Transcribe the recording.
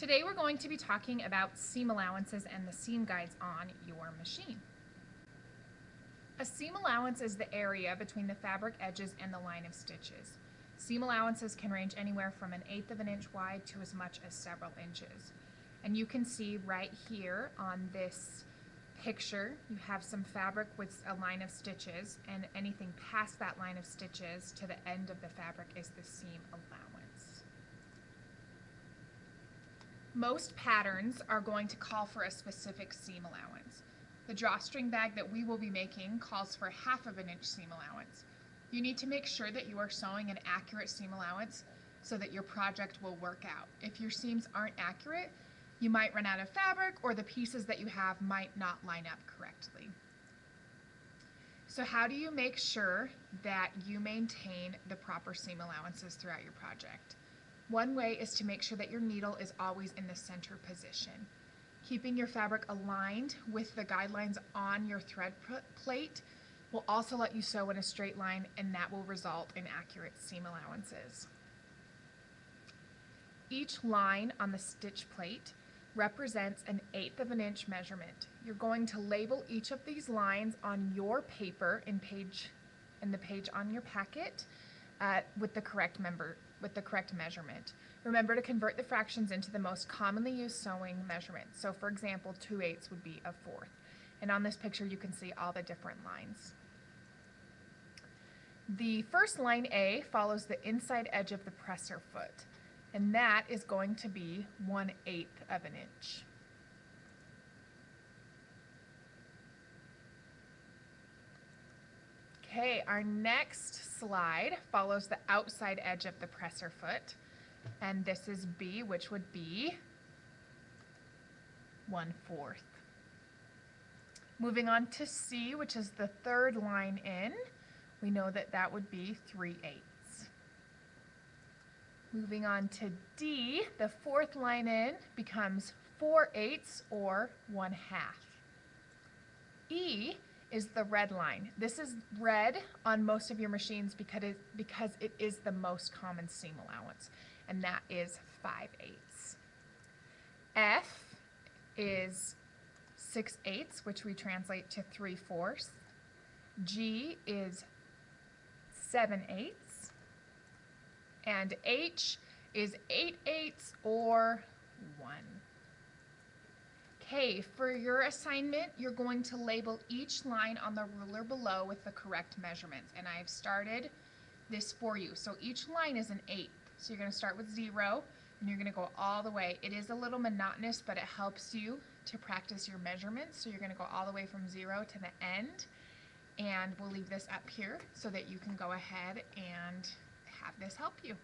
Today we're going to be talking about seam allowances and the seam guides on your machine. A seam allowance is the area between the fabric edges and the line of stitches. Seam allowances can range anywhere from 1/8 of an inch wide to as much as several inches. And you can see right here on this picture, you have some fabric with a line of stitches, and anything past that line of stitches to the end of the fabric is the seam allowance. Most patterns are going to call for a specific seam allowance. The drawstring bag that we will be making calls for 1/2 of an inch seam allowance. You need to make sure that you are sewing an accurate seam allowance so that your project will work out. If your seams aren't accurate, you might run out of fabric or the pieces that you have might not line up correctly. So how do you make sure that you maintain the proper seam allowances throughout your project? One way is to make sure that your needle is always in the center position. Keeping your fabric aligned with the guidelines on your thread plate will also let you sew in a straight line, and that will result in accurate seam allowances. Each line on the stitch plate represents 1/8 of an inch measurement. You're going to label each of these lines on your paper in the page on your packet with the correct measurement. Remember to convert the fractions into the most commonly used sewing measurements. So for example, 2/8 would be 1/4. And on this picture you can see all the different lines. The first line A follows the inside edge of the presser foot, and that is going to be 1/8 of an inch. Okay, our next slide follows the outside edge of the presser foot, and this is B, which would be 1/4. Moving on to C, which is the third line in, we know that that would be 3/8. Moving on to D, the fourth line in becomes 4/8 or 1/2. E is the red line. This is red on most of your machines because it is the most common seam allowance, and that is 5/8. F is 6/8, which we translate to 3/4. G is 7/8. And H is 8/8 or 1. Okay, for your assignment, you're going to label each line on the ruler below with the correct measurements. And I've started this for you. So each line is 1/8. So you're going to start with 0 and you're going to go all the way. It is a little monotonous, but it helps you to practice your measurements. So you're going to go all the way from 0 to the end. And we'll leave this up here so that you can go ahead and have this help you.